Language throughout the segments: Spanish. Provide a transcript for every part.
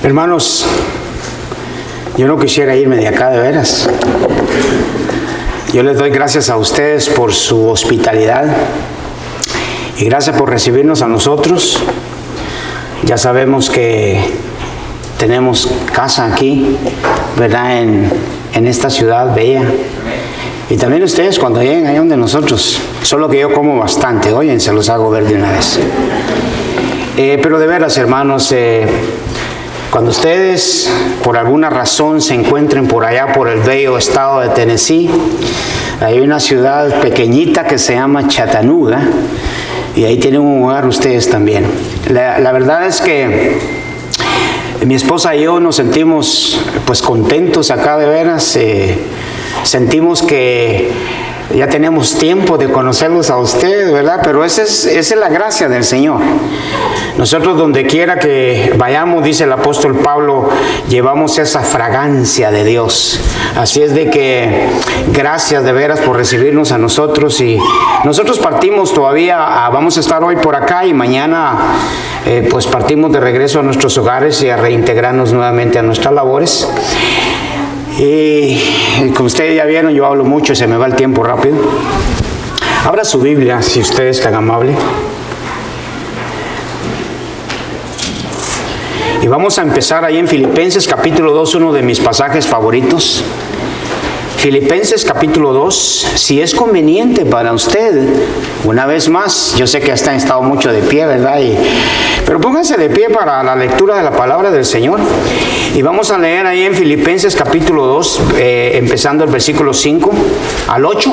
Hermanos, yo no quisiera irme de acá de veras. Yo les doy gracias a ustedes por su hospitalidad y gracias por recibirnos a nosotros. Ya sabemos que tenemos casa aquí, ¿verdad? En esta ciudad bella. Y también ustedes cuando lleguen ahí donde nosotros. Solo que yo como bastante, oyen, se los hago ver de una vez. Pero de veras, hermanos, cuando ustedes por alguna razón se encuentren por allá por el bello estado de Tennessee, hay una ciudad pequeñita que se llama Chattanooga y ahí tienen un lugar ustedes también. La verdad es que mi esposa y yo nos sentimos pues contentos acá de veras. Sentimos que ya tenemos tiempo de conocerlos a ustedes, ¿verdad? Pero esa es la gracia del Señor. Nosotros donde quiera que vayamos, dice el apóstol Pablo, llevamos esa fragancia de Dios. Así es de que gracias de veras por recibirnos a nosotros. Y nosotros partimos todavía, vamos a estar hoy por acá y mañana pues partimos de regreso a nuestros hogares y a reintegrarnos nuevamente a nuestras labores. Y como ustedes ya vieron, yo hablo mucho y se me va el tiempo rápido. Abra su Biblia, si usted es tan amable. Y vamos a empezar ahí en Filipenses capítulo 2, uno de mis pasajes favoritos. Filipenses capítulo 2, si es conveniente para usted, una vez más, yo sé que hasta han estado mucho de pie, ¿verdad? Pero pónganse de pie para la lectura de la palabra del Señor. Y vamos a leer ahí en Filipenses capítulo 2, empezando el versículo 5 al 8,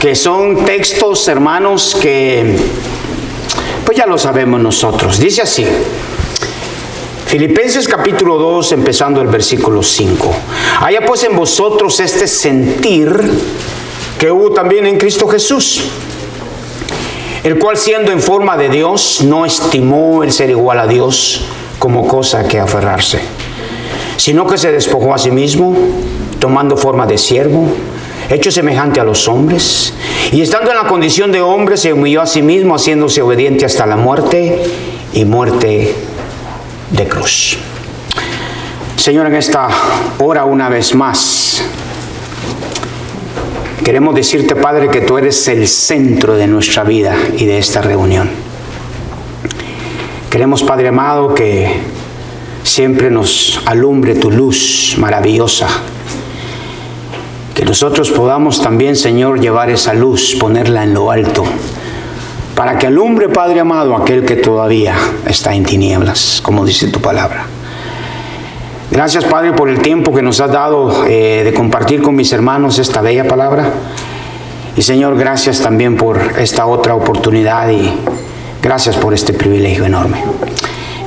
que son textos, hermanos, que pues ya lo sabemos nosotros. Dice así. Filipenses capítulo 2, empezando el versículo 5. Haya pues en vosotros este sentir que hubo también en Cristo Jesús, el cual siendo en forma de Dios, no estimó el ser igual a Dios como cosa que aferrarse, sino que se despojó a sí mismo, tomando forma de siervo, hecho semejante a los hombres, y estando en la condición de hombre, se humilló a sí mismo, haciéndose obediente hasta la muerte y muerte de cruz. Señor, en esta hora una vez más queremos decirte, Padre, que tú eres el centro de nuestra vida y de esta reunión. Queremos, Padre amado, que siempre nos alumbre tu luz maravillosa, que nosotros podamos también, Señor, llevar esa luz, ponerla en lo alto, para que alumbre, Padre amado, aquel que todavía está en tinieblas, como dice tu palabra. Gracias, Padre, por el tiempo que nos has dado de compartir con mis hermanos esta bella palabra. Y, Señor, gracias también por esta otra oportunidad y gracias por este privilegio enorme.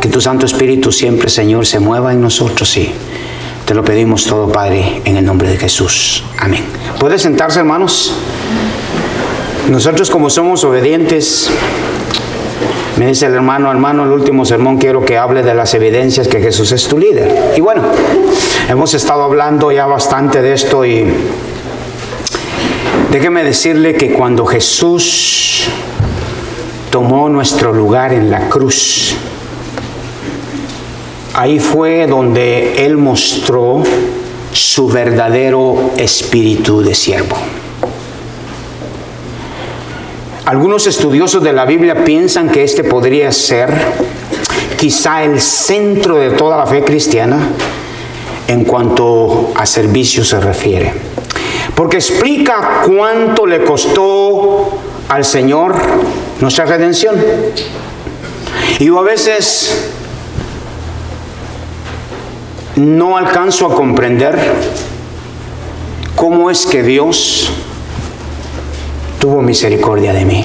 Que tu Santo Espíritu siempre, Señor, se mueva en nosotros y te lo pedimos todo, Padre, en el nombre de Jesús. Amén. ¿Puede sentarse, hermanos? Nosotros, como somos obedientes, me dice el hermano, el último sermón quiero que hable de las evidencias que Jesús es tu líder. Y bueno, hemos estado hablando ya bastante de esto y déjeme decirle que cuando Jesús tomó nuestro lugar en la cruz, ahí fue donde Él mostró su verdadero espíritu de siervo. Algunos estudiosos de la Biblia piensan que este podría ser quizá el centro de toda la fe cristiana en cuanto a servicio se refiere. Porque explica cuánto le costó al Señor nuestra redención. Y yo a veces no alcanzo a comprender cómo es que Dios tuvo misericordia de mí.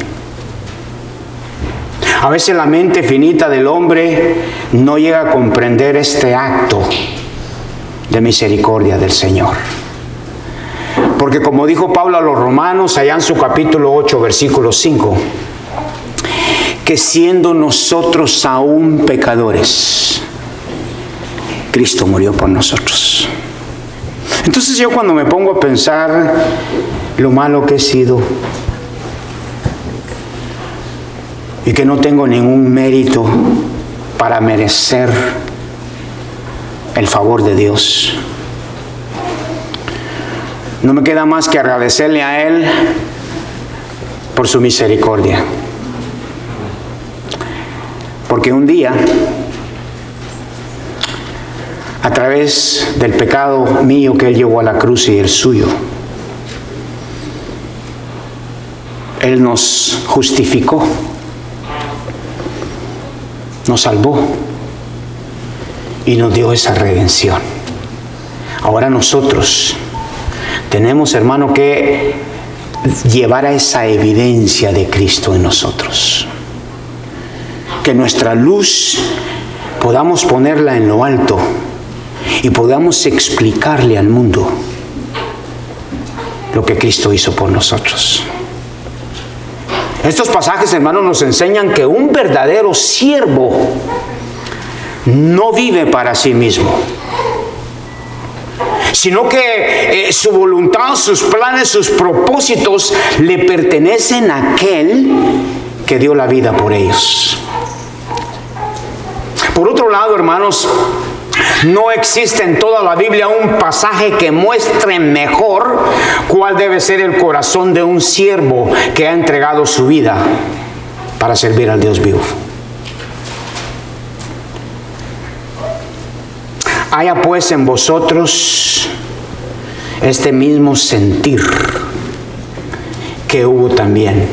A veces la mente finita del hombre no llega a comprender este acto de misericordia del Señor. Porque como dijo Pablo a los romanos, allá en su capítulo 8, versículo 5, que siendo nosotros aún pecadores, Cristo murió por nosotros. Entonces yo cuando me pongo a pensar lo malo que he sido, y que no tengo ningún mérito para merecer el favor de Dios. No me queda más que agradecerle a Él por su misericordia. Porque un día, a través del pecado mío que Él llevó a la cruz y el suyo, Él nos justificó, nos salvó y nos dio esa redención. Ahora nosotros tenemos, hermano, que llevar a esa evidencia de Cristo en nosotros. Que nuestra luz podamos ponerla en lo alto y podamos explicarle al mundo lo que Cristo hizo por nosotros. Estos pasajes, hermanos, nos enseñan que un verdadero siervo no vive para sí mismo, sino que su voluntad, sus planes, sus propósitos le pertenecen a aquel que dio la vida por ellos. Por otro lado, hermanos, no existe en toda la Biblia un pasaje que muestre mejor cuál debe ser el corazón de un siervo que ha entregado su vida para servir al Dios vivo. Haya pues en vosotros este mismo sentir que hubo también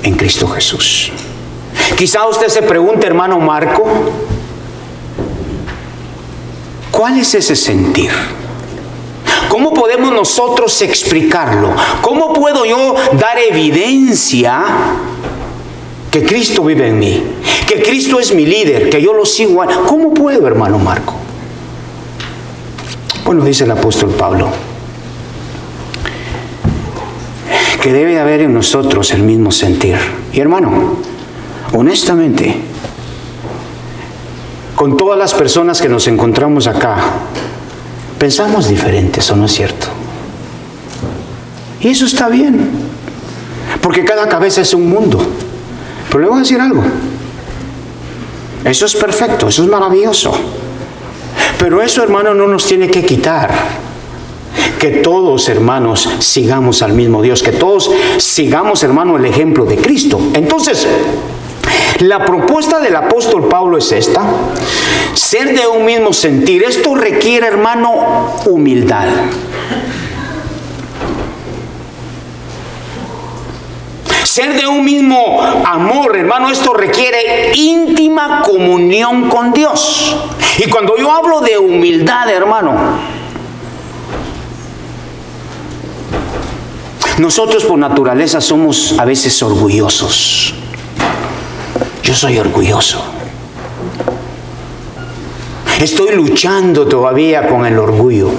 en Cristo Jesús. Quizá usted se pregunte, hermano Marco, ¿cuál es ese sentir? ¿Cómo podemos nosotros explicarlo? ¿Cómo puedo yo dar evidencia que Cristo vive en mí? Que Cristo es mi líder, que yo lo sigo. ¿Cómo puedo, hermano Marco? Bueno, dice el apóstol Pablo que debe haber en nosotros el mismo sentir. Y hermano, honestamente, con todas las personas que nos encontramos acá, pensamos diferentes, ¿o no es cierto? Y eso está bien, porque cada cabeza es un mundo. Pero le voy a decir algo. Eso es perfecto, eso es maravilloso. Pero eso, hermano, no nos tiene que quitar que todos, hermanos, sigamos al mismo Dios, que todos sigamos, hermano, el ejemplo de Cristo. Entonces, la propuesta del apóstol Pablo es esta: ser de un mismo sentir. Esto requiere, hermano, humildad. Ser de un mismo amor, hermano, esto requiere íntima comunión con Dios. Y cuando yo hablo de humildad, hermano, nosotros por naturaleza somos a veces orgullosos. Yo soy orgulloso. Estoy luchando todavía con el orgullo.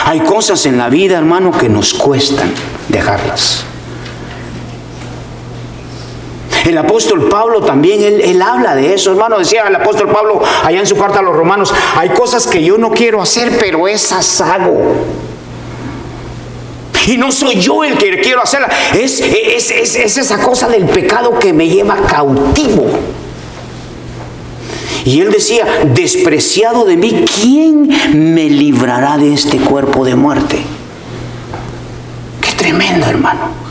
Hay cosas en la vida, hermano, que nos cuestan dejarlas. El apóstol Pablo también, él habla de eso, hermano. Decía el apóstol Pablo allá en su carta a los Romanos: hay cosas que yo no quiero hacer, pero esas hago. Y no soy yo el que quiero hacerla, es esa cosa del pecado que me lleva cautivo. Y él decía: despreciado de mí, ¿quién me librará de este cuerpo de muerte? Qué tremendo, hermano.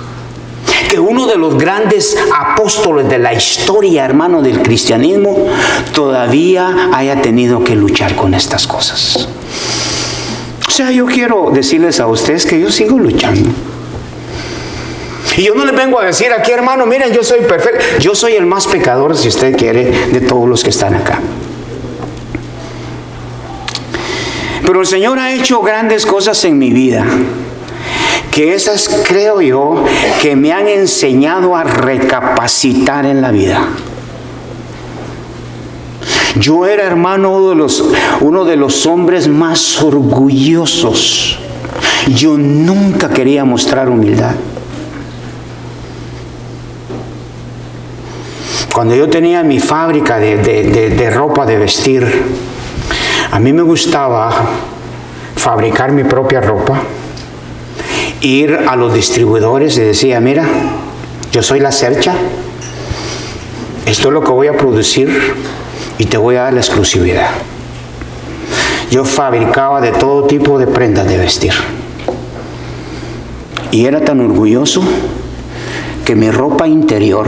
Que uno de los grandes apóstoles de la historia, hermano, del cristianismo, todavía haya tenido que luchar con estas cosas. O sea, yo quiero decirles a ustedes que yo sigo luchando. Y yo no les vengo a decir aquí, hermano, miren, yo soy perfecto. Yo soy el más pecador, si usted quiere, de todos los que están acá. Pero el Señor ha hecho grandes cosas en mi vida, que esas creo yo que me han enseñado a recapacitar en la vida. Yo era, hermano, uno de los hombres más orgullosos. Yo nunca quería mostrar humildad. Cuando yo tenía mi fábrica de ropa de vestir, a mí me gustaba fabricar mi propia ropa, ir a los distribuidores y decía: mira, yo soy la Cercha, esto es lo que voy a producir, y te voy a dar la exclusividad. Yo fabricaba de todo tipo de prendas de vestir. Y era tan orgulloso que mi ropa interior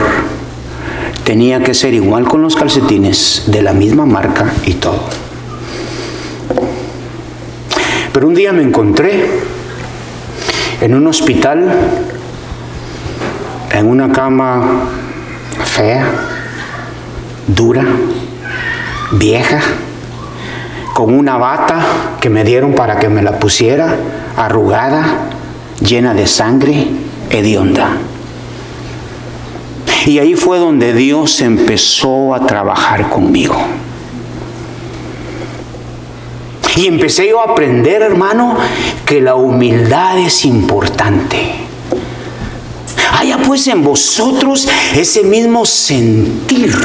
tenía que ser igual con los calcetines, de la misma marca y todo. Pero un día me encontré en un hospital, en una cama fea, dura, vieja, con una bata que me dieron para que me la pusiera, arrugada, llena de sangre, hedionda. Y ahí fue donde Dios empezó a trabajar conmigo. Y empecé yo a aprender, hermano, que la humildad es importante. Haya pues en vosotros ese mismo sentir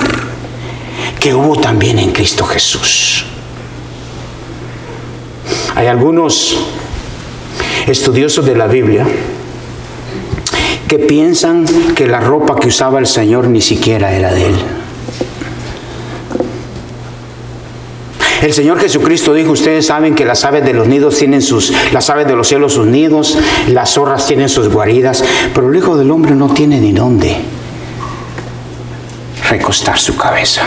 que hubo también en Cristo Jesús. Hay algunos estudiosos de la Biblia que piensan que la ropa que usaba el Señor ni siquiera era de Él. El Señor Jesucristo dijo, ustedes saben que las aves de los nidos tienen las aves de los cielos sus nidos, las zorras tienen sus guaridas, pero el Hijo del Hombre no tiene ni dónde recostar su cabeza.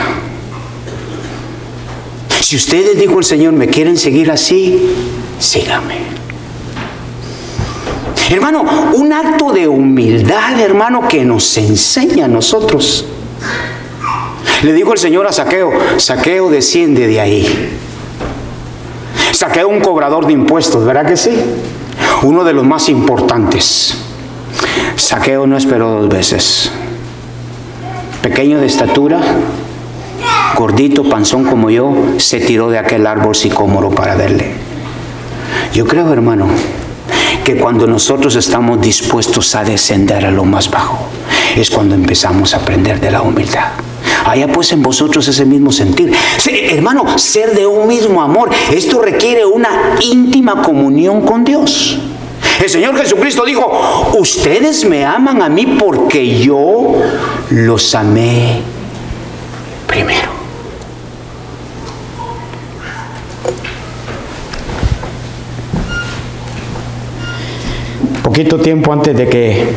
Si ustedes, dijo el Señor, me quieren seguir así, síganme. Hermano, un acto de humildad, hermano, que nos enseña a nosotros. Le dijo el Señor a Zaqueo, Zaqueo, desciende de ahí. Zaqueo, un cobrador de impuestos, ¿verdad que sí? Uno de los más importantes. Zaqueo no esperó 2 veces. Pequeño de estatura, gordito, panzón como yo, se tiró de aquel árbol sicómoro para verle. Yo creo, hermano, que cuando nosotros estamos dispuestos a descender a lo más bajo, es cuando empezamos a aprender de la humildad. Haya pues en vosotros ese mismo sentir. Hermano, ser de un mismo amor. Esto requiere una íntima comunión con Dios. El Señor Jesucristo dijo, ustedes me aman a mí porque yo los amé primero. Poquito tiempo antes de que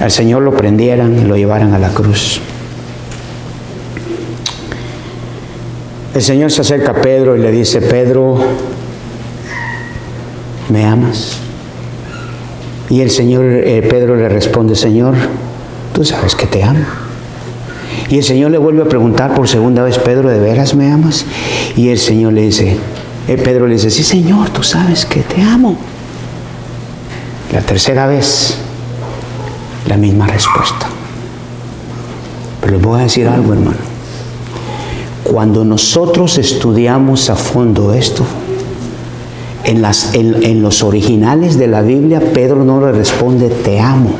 al Señor lo prendieran y lo llevaran a la cruz, el Señor se acerca a Pedro y le dice, Pedro, ¿me amas? Y el Señor, Pedro le responde, Señor, tú sabes que te amo. Y el Señor le vuelve a preguntar por segunda vez, Pedro, ¿de veras me amas? Y el Señor le dice, Pedro le dice, sí, Señor, tú sabes que te amo. La tercera vez, la misma respuesta. Pero les voy a decir algo, hermano. Cuando nosotros estudiamos a fondo esto, en los originales de la Biblia, Pedro no le responde, te amo.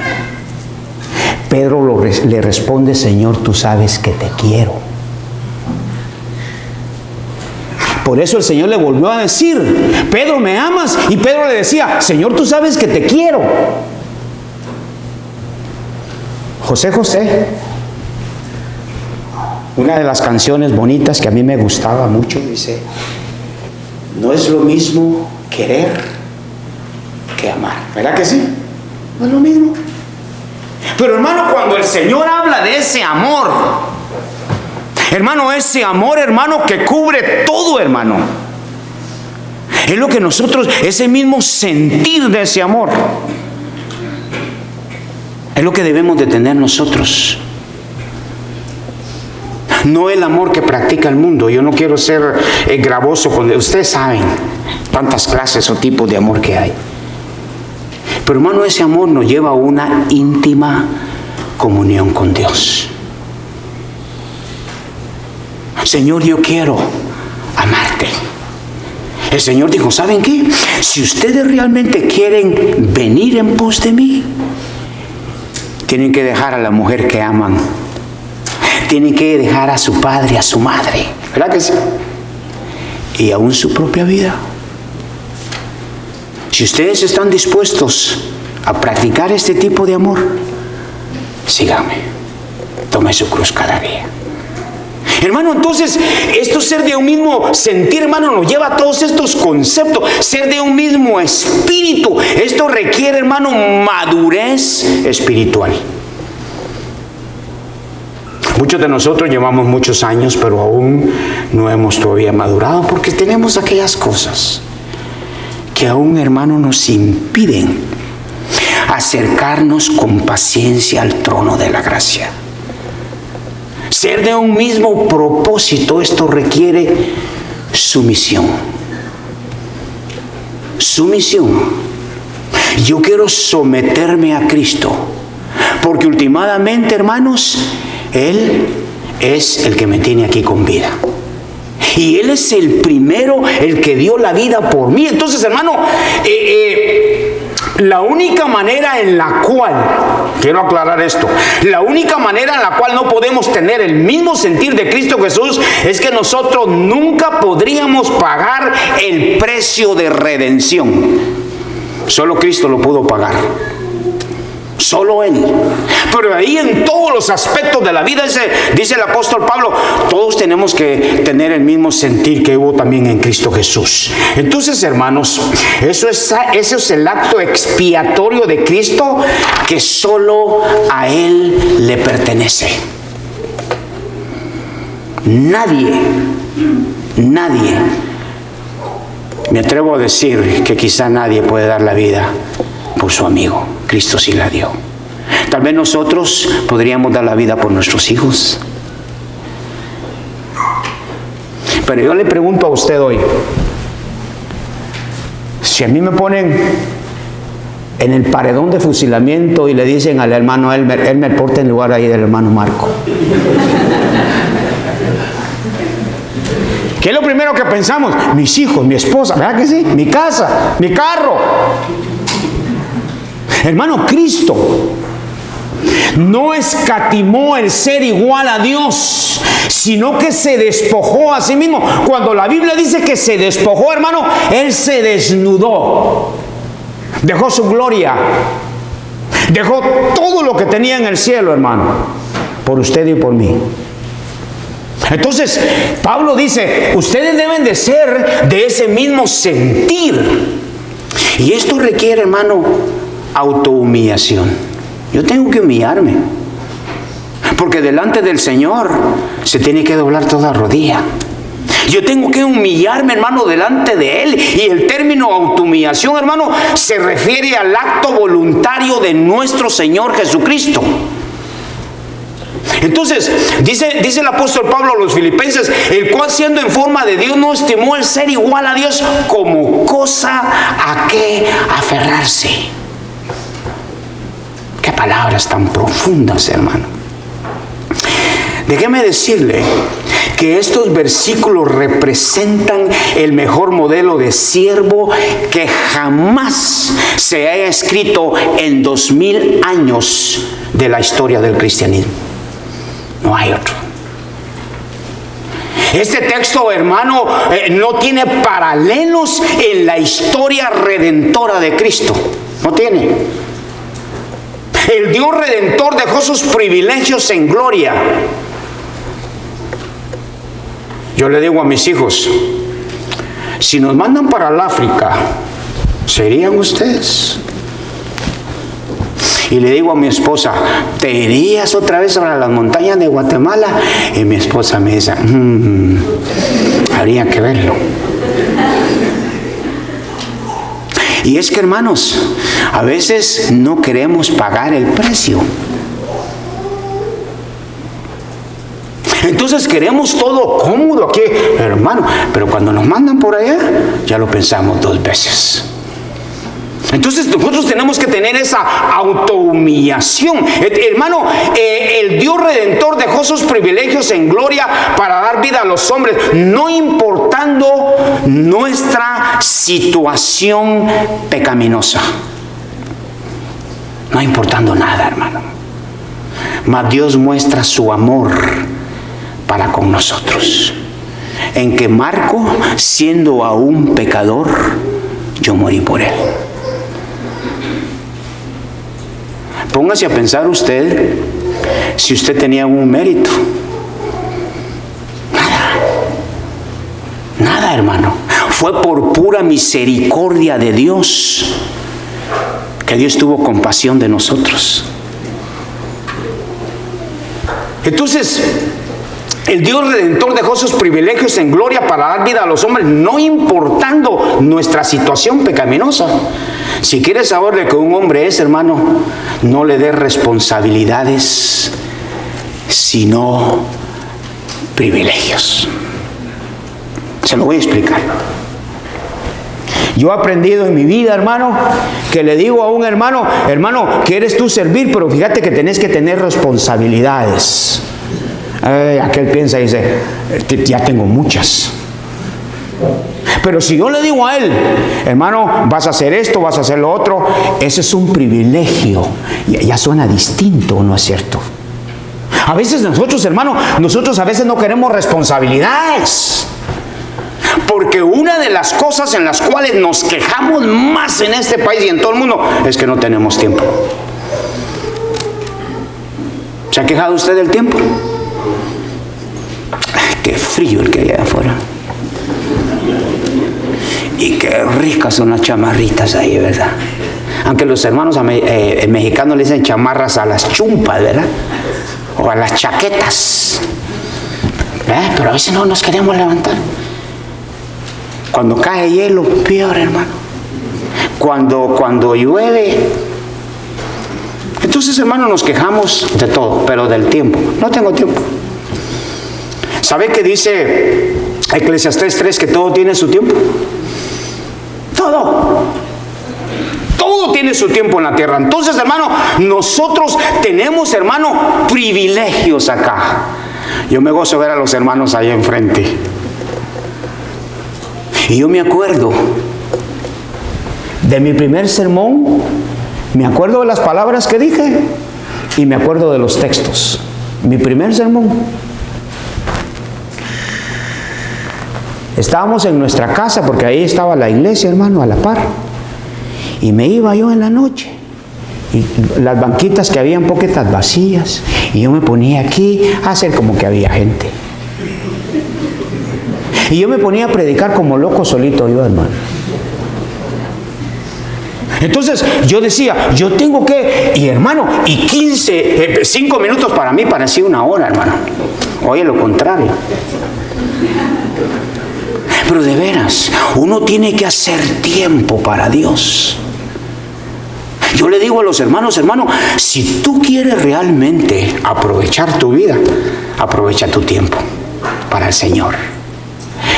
Pedro le responde, Señor, tú sabes que te quiero. Por eso el Señor le volvió a decir, Pedro, ¿me amas? Y Pedro le decía, Señor, tú sabes que te quiero. José José, una de las canciones bonitas que a mí me gustaba mucho, dice, no es lo mismo querer que amar. ¿Verdad que sí? No es lo mismo. Pero hermano, cuando el Señor habla de ese amor, hermano, ese amor, hermano, que cubre todo, hermano, es lo que nosotros, ese mismo sentir de ese amor, es lo que debemos de tener nosotros. No el amor que practica el mundo. Yo no quiero ser gravoso con ustedes, saben tantas clases o tipos de amor que hay. Pero hermano, ese amor nos lleva a una íntima comunión con Dios. Señor, yo quiero amarte. El Señor dijo, ¿saben qué? Si ustedes realmente quieren venir en pos de mí, tienen que dejar a la mujer que aman. Tienen que dejar a su padre, a su madre. ¿Verdad que sí? Y aún su propia vida. Si ustedes están dispuestos a practicar este tipo de amor, síganme. Tome su cruz cada día. Hermano, entonces, esto ser de un mismo sentir, hermano, nos lleva a todos estos conceptos. Ser de un mismo espíritu. Esto requiere, hermano, madurez espiritual. Muchos de nosotros llevamos muchos años, pero aún no hemos todavía madurado porque tenemos aquellas cosas que aún, hermano, nos impiden acercarnos con paciencia al trono de la gracia. Ser de un mismo propósito, esto requiere sumisión. Sumisión. Yo quiero someterme a Cristo, porque últimamente, hermanos, Él es el que me tiene aquí con vida. Y Él es el primero, el que dio la vida por mí. Entonces, hermano, la única manera en la cual, quiero aclarar esto, la única manera en la cual no podemos tener el mismo sentir de Cristo Jesús es que nosotros nunca podríamos pagar el precio de redención. Solo Cristo lo pudo pagar. Solo Él. Pero ahí en todos los aspectos de la vida, dice el apóstol Pablo, todos tenemos que tener el mismo sentir que hubo también en Cristo Jesús. Entonces, hermanos, eso es el acto expiatorio de Cristo que solo a Él le pertenece. Nadie, me atrevo a decir que quizá nadie puede dar la vida por su amigo. Cristo sí la dio. Tal vez nosotros podríamos dar la vida por nuestros hijos. Pero yo le pregunto a usted hoy, si a mí me ponen en el paredón de fusilamiento y le dicen al hermano Elmer, ponte en lugar ahí del hermano Marco, ¿qué es lo primero que pensamos? Mis hijos, mi esposa, ¿verdad que sí? Mi casa, mi carro. Hermano, Cristo no escatimó el ser igual a Dios, sino que se despojó a sí mismo. Cuando la Biblia dice que se despojó, hermano, Él se desnudó. Dejó su gloria. Dejó todo lo que tenía en el cielo, hermano, por usted y por mí. Entonces, Pablo dice, ustedes deben de ser de ese mismo sentir. Y esto requiere, hermano, autohumillación. Yo tengo que humillarme, porque delante del Señor se tiene que doblar toda rodilla. Yo tengo que humillarme, hermano, delante de Él. Y el término autohumillación, hermano, se refiere al acto voluntario de nuestro Señor Jesucristo. Entonces, dice el apóstol Pablo a los filipenses, el cual siendo en forma de Dios no estimó el ser igual a Dios como cosa a que aferrarse. Qué palabras tan profundas, hermano. Déjeme decirle que estos versículos representan el mejor modelo de siervo que jamás se haya escrito en 2000 años de la historia del cristianismo. No hay otro. Este texto, hermano, no tiene paralelos en la historia redentora de Cristo. No tiene. El Dios Redentor dejó sus privilegios en gloria. Yo le digo a mis hijos, si nos mandan para el África, ¿serían ustedes? Y le digo a mi esposa, ¿te irías otra vez a las montañas de Guatemala? Y mi esposa me dice, habría que verlo. Y es que, hermanos, a veces no queremos pagar el precio. Entonces queremos todo cómodo aquí, hermano, pero cuando nos mandan por allá, ya lo pensamos 2 veces. Entonces nosotros tenemos que tener esa autohumillación. Hermano, el Dios Redentor dejó sus privilegios en gloria para dar vida a los hombres, no importando nuestra situación pecaminosa. No importando nada, hermano. Mas Dios muestra su amor para con nosotros, en que Marco, siendo aún pecador, yo morí por él. Póngase a pensar usted si usted tenía un mérito. nada, hermano. Fue por pura misericordia de Dios que Dios tuvo compasión de nosotros. Entonces, el Dios Redentor dejó sus privilegios en gloria para dar vida a los hombres, no importando nuestra situación pecaminosa. Si quieres saber de que un hombre es, hermano, no le des responsabilidades, sino privilegios. Se lo voy a explicar. Yo he aprendido en mi vida, hermano, que le digo a un hermano, hermano, ¿quieres tú servir? Pero fíjate que tenés que tener responsabilidades. Aquel piensa y dice, ya tengo muchas. Pero si yo le digo a él, hermano, vas a hacer esto, vas a hacer lo otro, ese es un privilegio. Ya suena distinto, ¿no es cierto? A veces nosotros, hermano, a veces no queremos responsabilidades. Porque una de las cosas en las cuales nos quejamos más en este país y en todo el mundo es que no tenemos tiempo. ¿Se ha quejado usted del tiempo? Ay, qué frío el que hay allá afuera. Y qué ricas son las chamarritas ahí, ¿verdad? Aunque los hermanos mexicanos le dicen chamarras a las chumpas, ¿verdad? O a las chaquetas. Pero a veces no nos queremos levantar. Cuando cae hielo, peor, hermano. Cuando llueve. Entonces, hermano, nos quejamos de todo, pero del tiempo. No tengo tiempo. ¿Sabe qué dice Eclesiastés 3? Que todo tiene su tiempo. Todo. Todo tiene su tiempo en la tierra. Entonces, hermano, nosotros tenemos, hermano, privilegios acá. Yo me gozo ver a los hermanos ahí enfrente. Y yo me acuerdo de mi primer sermón, me acuerdo de las palabras que dije y me acuerdo de los textos. Mi primer sermón. Estábamos en nuestra casa porque ahí estaba la iglesia, hermano, a la par. Y me iba yo en la noche. Y las banquitas que habían poquitas vacías. Y yo me ponía aquí a hacer como que había gente. Y yo me ponía a predicar como loco solito yo, hermano. Entonces yo decía, yo tengo que, y hermano, y 5 minutos para mí parecía una hora, hermano. Oye, lo contrario. Pero de veras, uno tiene que hacer tiempo para Dios. Yo le digo a los hermanos, hermano, si tú quieres realmente aprovechar tu vida, aprovecha tu tiempo para el Señor.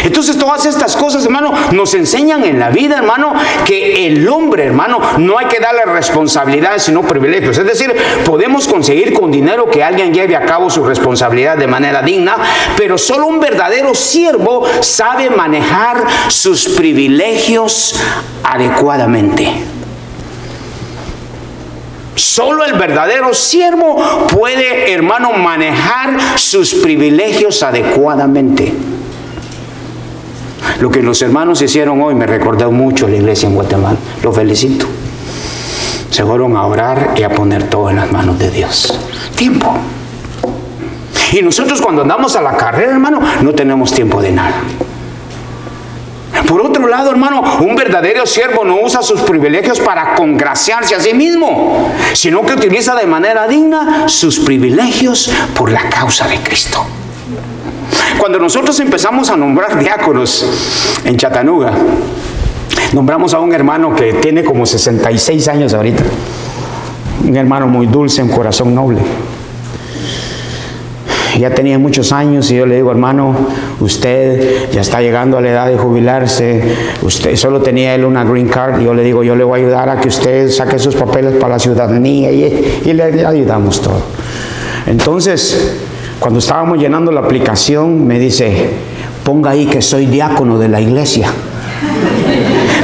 Entonces todas estas cosas, hermano, nos enseñan en la vida, hermano, que el hombre, hermano, no hay que darle responsabilidades sino privilegios. Es decir, podemos conseguir con dinero que alguien lleve a cabo su responsabilidad de manera digna, pero solo un verdadero siervo sabe manejar sus privilegios adecuadamente. Solo el verdadero siervo puede, hermano, manejar sus privilegios adecuadamente. Lo que los hermanos hicieron hoy me recordó mucho la iglesia en Guatemala. Los felicito. Se fueron a orar y a poner todo en las manos de Dios. Tiempo. Y nosotros cuando andamos a la carrera, hermano, no tenemos tiempo de nada. Por otro lado, hermano, un verdadero siervo no usa sus privilegios para congraciarse a sí mismo, sino que utiliza de manera digna sus privilegios por la causa de Cristo. Cuando nosotros empezamos a nombrar diáconos en Chattanooga, nombramos a un hermano que tiene como 66 años ahorita. Un hermano muy dulce, un corazón noble. Ya tenía muchos años y yo le digo, hermano, usted ya está llegando a la edad de jubilarse, usted solo tenía él una green card, y yo le digo, yo le voy a ayudar a que usted saque sus papeles para la ciudadanía y le ayudamos todo. Entonces, cuando estábamos llenando la aplicación, me dice, ponga ahí que soy diácono de la iglesia.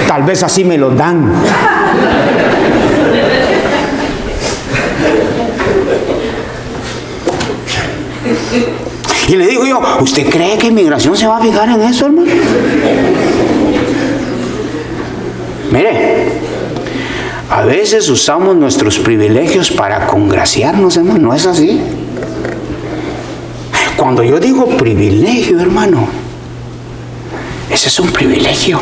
Tal vez así me lo dan. Y le digo yo, ¿usted cree que inmigración se va a fijar en eso, hermano? Mire, a veces usamos nuestros privilegios para congraciarnos, hermano, ¿no es así? Cuando yo digo privilegio, hermano, Ese es un privilegio.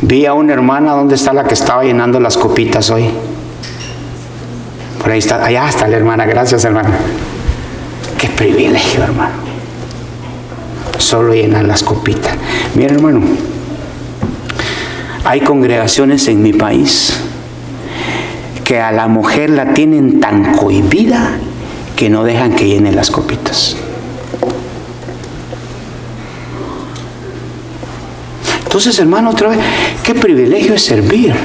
Vi a una hermana, ¿dónde está la que estaba llenando las copitas hoy? Por ahí está, allá está la hermana, gracias hermana. Qué privilegio, hermano. Solo llenar las copitas. Mira, hermano, hay congregaciones en mi país que a la mujer la tienen tan cohibida que no dejan que llene las copitas. Entonces, hermano, otra vez, qué privilegio es servir.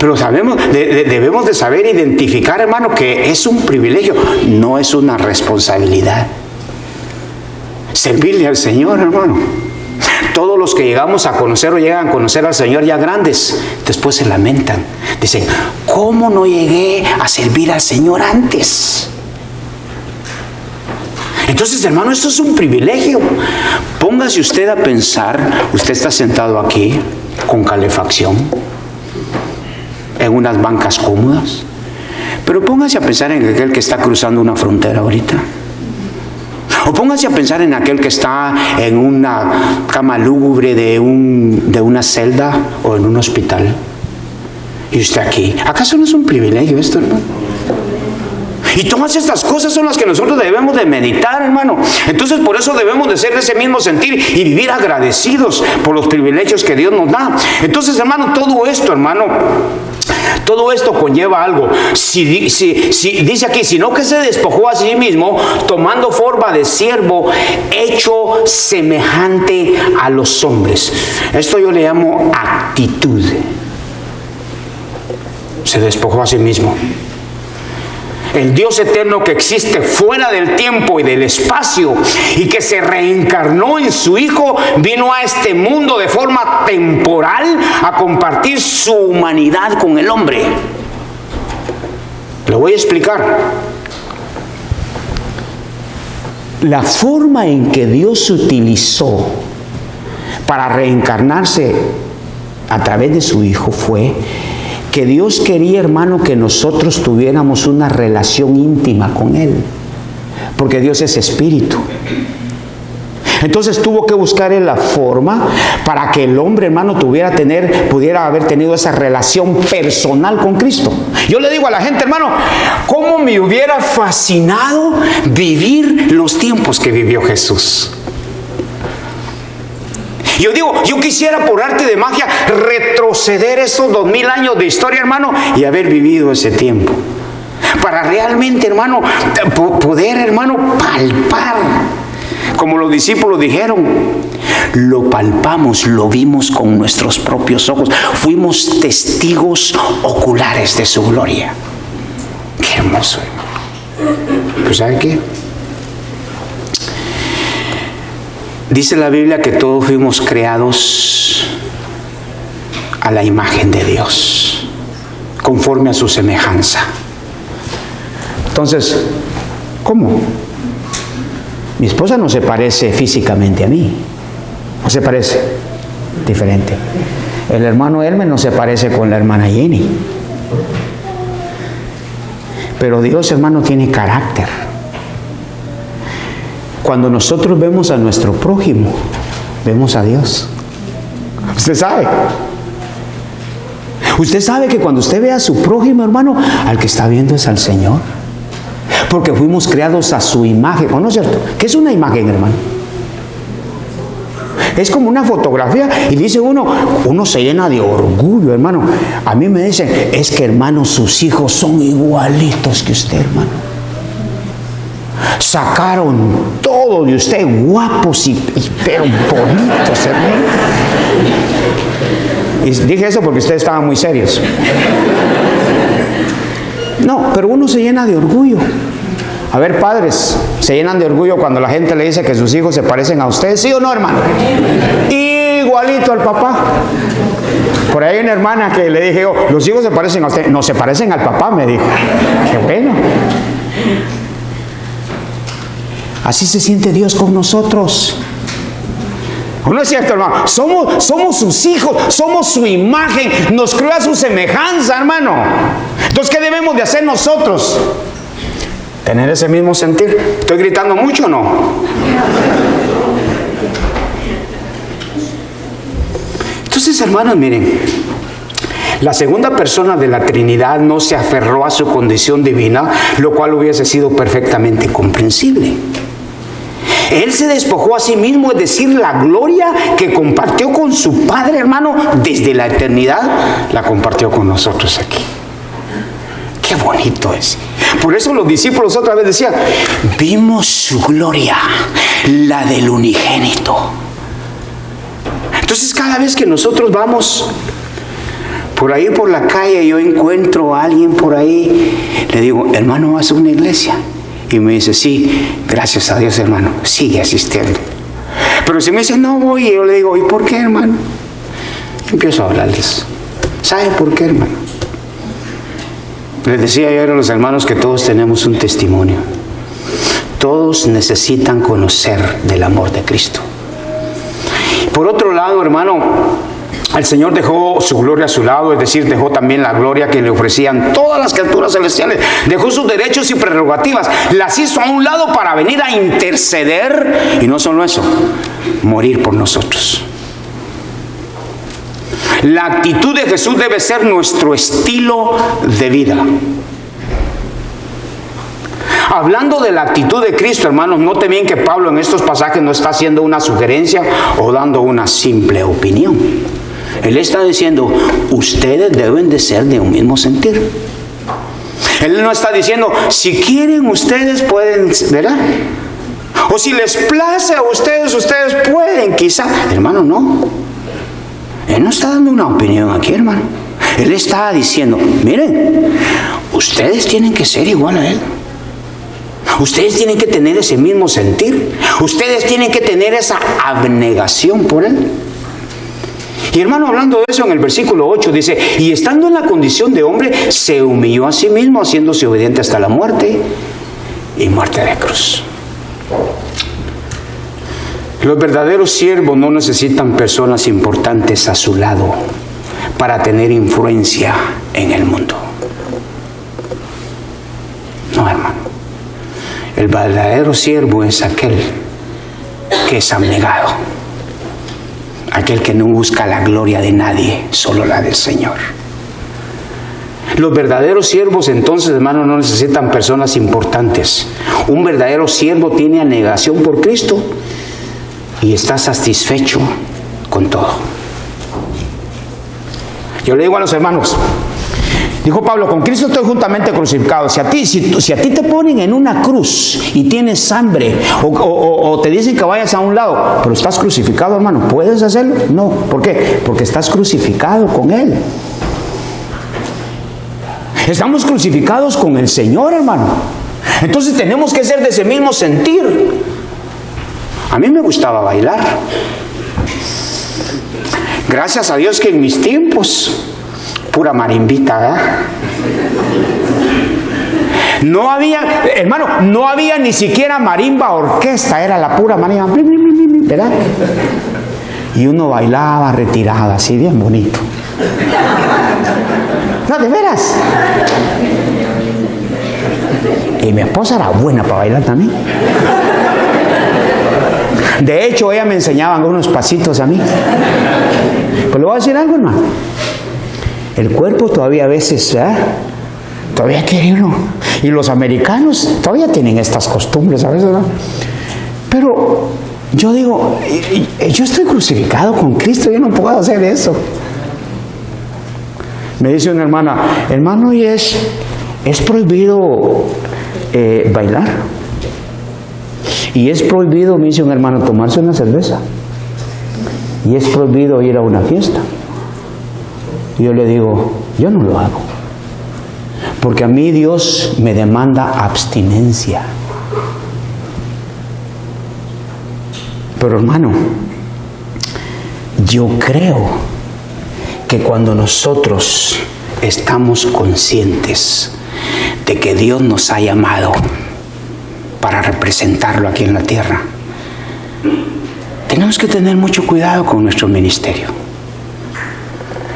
Pero debemos de saber identificar, hermano, que es un privilegio, no es una responsabilidad. Servirle al Señor, hermano. Todos los que llegamos a conocer o llegan a conocer al Señor ya grandes, después se lamentan. Dicen, ¿cómo no llegué a servir al Señor antes? Entonces, hermano, esto es un privilegio. Póngase usted a pensar, usted está sentado aquí con calefacción, en unas bancas cómodas, pero póngase a pensar en aquel que está cruzando una frontera ahorita. O póngase a pensar en aquel que está en una cama lúgubre de una celda o en un hospital. Y usted aquí. ¿Acaso no es un privilegio esto, hermano? Y todas estas cosas son las que nosotros debemos de meditar, hermano. Entonces, por eso debemos de ser de ese mismo sentir y vivir agradecidos por los privilegios que Dios nos da. Entonces, hermano, todo esto, hermano, todo esto conlleva algo. Si dice aquí, sino que se despojó a sí mismo, tomando forma de siervo, hecho semejante a los hombres. Esto yo le llamo actitud. Se despojó a sí mismo. El Dios eterno que existe fuera del tiempo y del espacio y que se reencarnó en su Hijo, vino a este mundo de forma temporal a compartir su humanidad con el hombre. Lo voy a explicar. La forma en que Dios utilizó para reencarnarse a través de su Hijo fue que Dios quería, hermano, que nosotros tuviéramos una relación íntima con Él, porque Dios es espíritu. Entonces tuvo que buscar en la forma para que el hombre, hermano, pudiera haber tenido esa relación personal con Cristo. Yo le digo a la gente, hermano, ¿cómo me hubiera fascinado vivir los tiempos que vivió Jesús? Yo digo, yo quisiera por arte de magia retroceder esos 2000 años de historia, hermano, y haber vivido ese tiempo. Para realmente, hermano, poder, hermano, palpar. Como los discípulos dijeron, lo palpamos, lo vimos con nuestros propios ojos. Fuimos testigos oculares de su gloria. Qué hermoso, hermano. Pues ¿sabe qué? Dice la Biblia que todos fuimos creados a la imagen de Dios, conforme a su semejanza. Entonces, ¿cómo? Mi esposa no se parece físicamente a mí. No se parece. Diferente. El hermano Hermes no se parece con la hermana Jenny. Pero Dios, hermano, tiene carácter. Cuando nosotros vemos a nuestro prójimo, vemos a Dios. Usted sabe. Usted sabe que cuando usted ve a su prójimo, hermano, al que está viendo es al Señor. Porque fuimos creados a su imagen. ¿O no es cierto? ¿Qué es una imagen, hermano? Es como una fotografía y dice uno se llena de orgullo, hermano. A mí me dicen, es que, hermano, sus hijos son igualitos que usted, hermano. Sacaron todo de usted, guapos y pero bonitos, hermano. Y dije eso porque ustedes estaban muy serios. No, pero uno se llena de orgullo. A ver, padres, ¿se llenan de orgullo cuando la gente le dice que sus hijos se parecen a ustedes? ¿Sí o no, hermano? Igualito al papá. Por ahí hay una hermana que le dije, los hijos se parecen a usted. No, se parecen al papá, me dijo. Qué bueno. Así se siente Dios con nosotros. ¿O no es cierto, hermano? Somos sus hijos, somos su imagen, nos creó a su semejanza, hermano. Entonces, ¿qué debemos de hacer nosotros? Tener ese mismo sentir. ¿Estoy gritando mucho o no? Entonces, hermanos, miren, la segunda persona de la Trinidad no se aferró a su condición divina, lo cual hubiese sido perfectamente comprensible. Él se despojó a sí mismo, es decir, la gloria que compartió con su Padre, hermano, desde la eternidad, la compartió con nosotros aquí. Qué bonito es. Por eso los discípulos otra vez decían, vimos su gloria, la del unigénito. Entonces, cada vez que nosotros vamos por ahí por la calle, yo encuentro a alguien por ahí, le digo, hermano, ¿vas a una iglesia? Y me dice, sí, gracias a Dios, hermano, sigue asistiendo. Pero si me dice, no voy, yo le digo, ¿y por qué, hermano? Y empiezo a hablarles. ¿Saben por qué, hermano? Les decía yo a los hermanos que todos tenemos un testimonio. Todos necesitan conocer del amor de Cristo. Por otro lado, hermano, el Señor dejó su gloria a su lado, es decir, dejó también la gloria que le ofrecían todas las criaturas celestiales. Dejó sus derechos y prerrogativas, las hizo a un lado para venir a interceder, y no solo eso, morir por nosotros. La actitud de Jesús debe ser nuestro estilo de vida. Hablando de la actitud de Cristo, hermanos, noten bien que Pablo en estos pasajes no está haciendo una sugerencia o dando una simple opinión. Él está diciendo, ustedes deben de ser de un mismo sentir. Él no está diciendo, si quieren ustedes pueden, ¿verdad? O si les place a ustedes, ustedes pueden, quizá. Hermano, no. Él no está dando una opinión aquí, hermano. Él está diciendo, miren, ustedes tienen que ser igual a Él. Ustedes tienen que tener ese mismo sentir. Ustedes tienen que tener esa abnegación por Él. Y hermano, hablando de eso, en el versículo 8 dice, y estando en la condición de hombre, se humilló a sí mismo, haciéndose obediente hasta la muerte, y muerte de cruz. Los verdaderos siervos no necesitan personas importantes a su lado para tener influencia en el mundo. No, hermano. El verdadero siervo es aquel que es abnegado. Aquel que no busca la gloria de nadie, solo la del Señor. Los verdaderos siervos, entonces, hermanos, no necesitan personas importantes. Un verdadero siervo tiene abnegación por Cristo y está satisfecho con todo. Yo le digo a los hermanos, dijo Pablo, con Cristo estoy juntamente crucificado. Si a ti te ponen en una cruz y tienes hambre, o te dicen que vayas a un lado, pero estás crucificado, hermano, ¿puedes hacerlo? No. ¿Por qué? Porque estás crucificado con Él. Estamos crucificados con el Señor, hermano. Entonces tenemos que ser de ese mismo sentir. A mí me gustaba bailar. Gracias a Dios que en mis tiempos, pura marimbita, ¿verdad? No había, hermano, no había ni siquiera marimba orquesta, era la pura marimba, ¿verdad? Y uno bailaba retirado, así bien bonito. No, de veras. Y mi esposa era buena para bailar también. De hecho, ella me enseñaba algunos pasitos a mí. Pues le voy a decir algo, hermano. El cuerpo todavía a veces, ¿verdad? Todavía quiere uno. Y los americanos todavía tienen estas costumbres a veces, ¿verdad? Pero yo digo, yo estoy crucificado con Cristo, yo no puedo hacer eso. Me dice una hermana, hermano, ¿y es prohibido bailar? Y es prohibido, me dice un hermano, tomarse una cerveza. Y es prohibido ir a una fiesta. Y yo le digo, yo no lo hago. Porque a mí Dios me demanda abstinencia. Pero hermano, yo creo que cuando nosotros estamos conscientes de que Dios nos ha llamado para representarlo aquí en la tierra, tenemos que tener mucho cuidado con nuestro ministerio.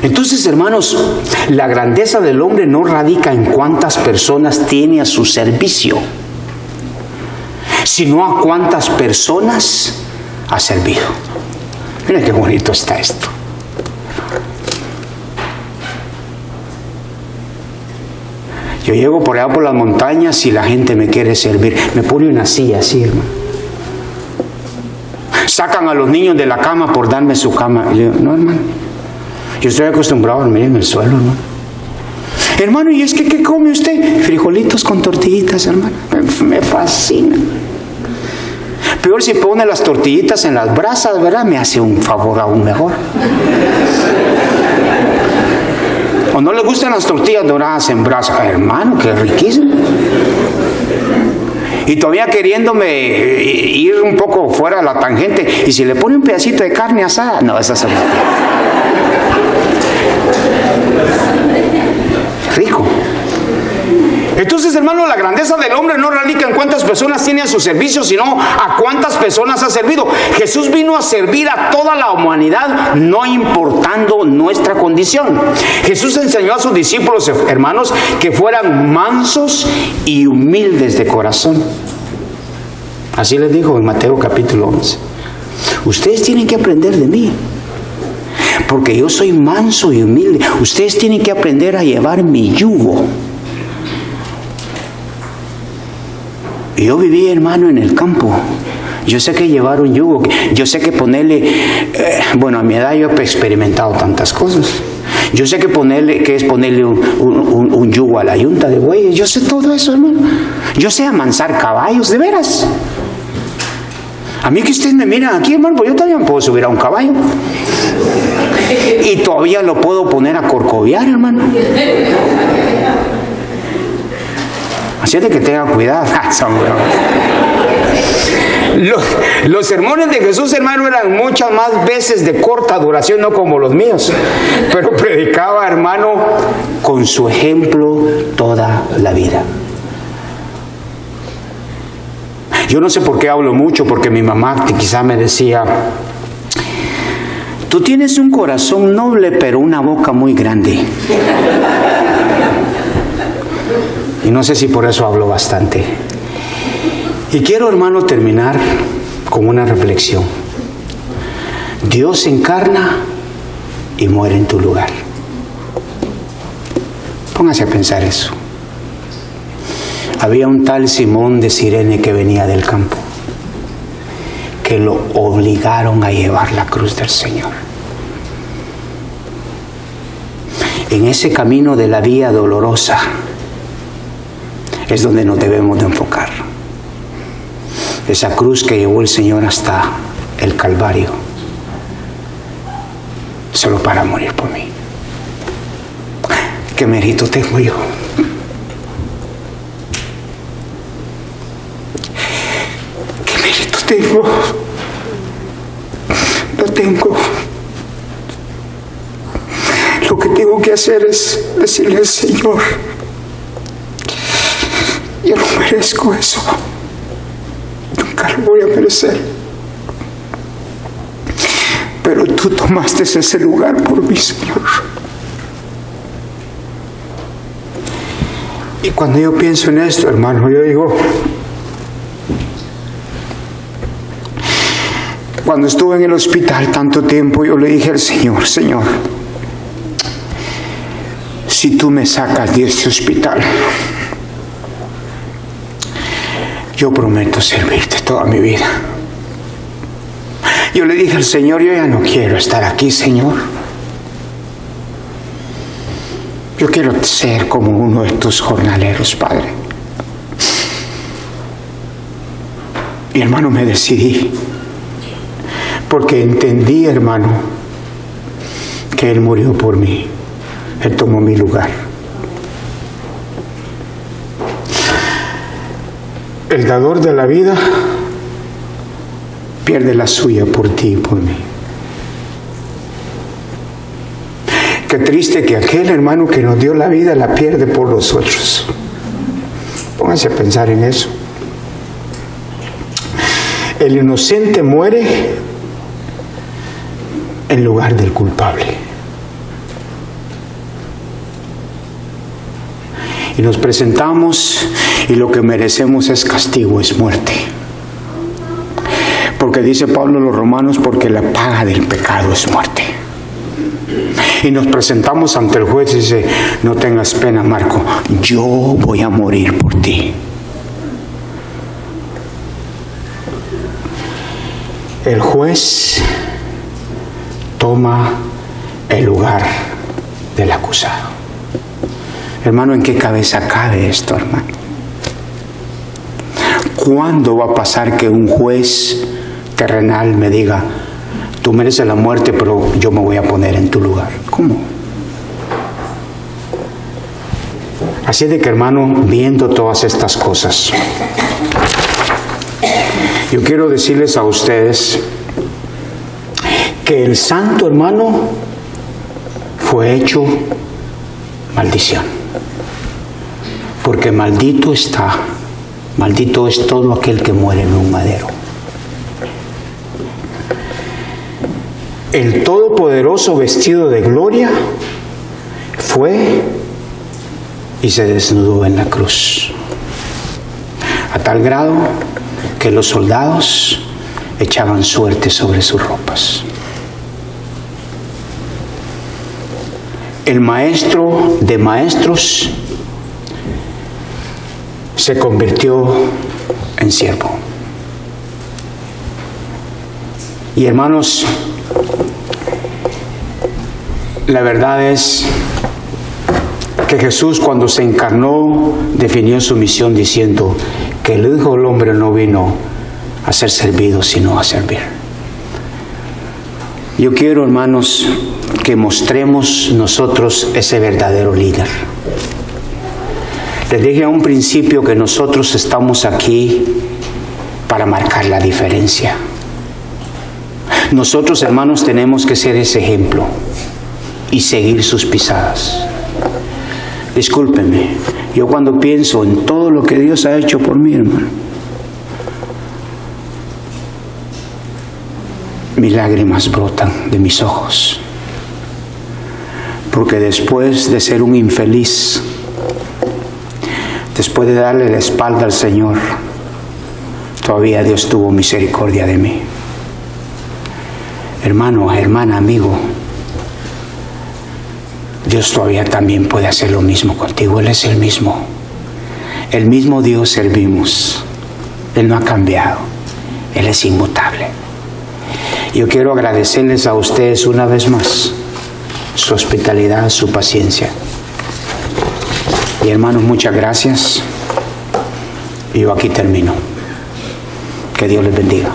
Entonces, hermanos, la grandeza del hombre no radica en cuántas personas tiene a su servicio, sino a cuántas personas ha servido. Miren qué bonito está esto. Yo llego por allá por las montañas y la gente me quiere servir. Me pone una silla así, hermano. Sacan a los niños de la cama por darme su cama. Y le digo, no, hermano, yo estoy acostumbrado a dormir en el suelo, hermano. Hermano, ¿y es que qué come usted? Frijolitos con tortillitas, hermano. Me fascina. Peor si pone las tortillitas en las brasas, ¿verdad? Me hace un favor aún mejor. ¿O no le gustan las tortillas doradas en brasas? Hermano, qué riquísimo. Y todavía queriéndome ir un poco fuera de la tangente. Y si le pone un pedacito de carne asada, no, esa es rico. Entonces, hermano, la grandeza del hombre no radica en cuántas personas tiene a su servicio, sino a cuántas personas ha servido. Jesús vino a servir a toda la humanidad, no importando nuestra condición. Jesús enseñó a sus discípulos, hermanos, que fueran mansos y humildes de corazón. Así les dijo en Mateo capítulo 11. Ustedes tienen que aprender de mí, porque yo soy manso y humilde. Ustedes tienen que aprender a llevar mi yugo. Yo viví, hermano, en el campo. Yo sé que llevar un yugo, yo sé que ponerle, a mi edad yo he experimentado tantas cosas. Yo sé que es ponerle un yugo a la yunta de bueyes. Yo sé todo eso, hermano. Yo sé amansar caballos, de veras. A mí que ustedes me miran aquí, hermano, pues yo también puedo subir a un caballo. Y todavía lo puedo poner a corcoviar, hermano. Así es de que tengan cuidado. Los sermones de Jesús, hermano, eran muchas más veces de corta duración, no como los míos. Pero predicaba, hermano, con su ejemplo toda la vida. Yo no sé por qué hablo mucho, porque mi mamá quizá me decía, tú tienes un corazón noble, pero una boca muy grande. Y no sé si por eso hablo bastante. Y quiero, hermano, terminar con una reflexión. Dios se encarna y muere en tu lugar. Póngase a pensar eso. Había un tal Simón de Cirene que venía del campo, que lo obligaron a llevar la cruz del Señor. En ese camino de la vía dolorosa es donde nos debemos de enfocar. Esa cruz que llevó el Señor hasta el Calvario, solo para morir por mí. ¿Qué mérito tengo yo? ¿Qué mérito tengo? No tengo. Lo que tengo que hacer es decirle al Señor, yo no merezco eso. Nunca lo voy a merecer. Pero tú tomaste ese lugar por mí, Señor. Y cuando yo pienso en esto, hermano, yo digo, cuando estuve en el hospital tanto tiempo, yo le dije al Señor, Señor, si tú me sacas de este hospital, yo prometo servirte toda mi vida. Yo le dije al Señor, yo ya no quiero estar aquí, Señor. Yo quiero ser como uno de tus jornaleros, Padre. Y hermano, me decidí, porque entendí, hermano, que Él murió por mí. Él tomó mi lugar. El dador de la vida pierde la suya por ti y por mí. Qué triste que aquel hermano que nos dio la vida la pierde por nosotros. Pónganse a pensar en eso. El inocente muere en lugar del culpable. Y nos presentamos y lo que merecemos es castigo, es muerte. Porque dice Pablo a los romanos, porque la paga del pecado es muerte. Y nos presentamos ante el juez y dice, no tengas pena, Marco, yo voy a morir por ti. El juez toma el lugar del acusado. Hermano, ¿en qué cabeza cabe esto, hermano? ¿Cuándo va a pasar que un juez terrenal me diga, tú mereces la muerte, pero yo me voy a poner en tu lugar? ¿Cómo? Así de que, hermano, viendo todas estas cosas, yo quiero decirles a ustedes que el santo, hermano, fue hecho maldición. Porque maldito es todo aquel que muere en un madero. El Todopoderoso, vestido de gloria, fue y se desnudó en la cruz, a tal grado que los soldados echaban suerte sobre sus ropas. El maestro de maestros se convirtió en siervo. Y hermanos, la verdad es que Jesús, cuando se encarnó, definió su misión diciendo que el Hijo del Hombre no vino a ser servido, sino a servir. Yo quiero, hermanos, que mostremos nosotros ese verdadero líder. Les dije a un principio que nosotros estamos aquí para marcar la diferencia. Nosotros, hermanos, tenemos que ser ese ejemplo y seguir sus pisadas. Discúlpenme, yo cuando pienso en todo lo que Dios ha hecho por mí, hermano, mis lágrimas brotan de mis ojos. Porque después de ser un infeliz, después de darle la espalda al Señor, todavía Dios tuvo misericordia de mí. Hermano, hermana, amigo, Dios todavía también puede hacer lo mismo contigo. Él es el mismo Dios servimos. Él no ha cambiado, Él es inmutable. Yo quiero agradecerles a ustedes una vez más su hospitalidad, su paciencia. Y hermanos, muchas gracias. Yo aquí termino. Que Dios les bendiga.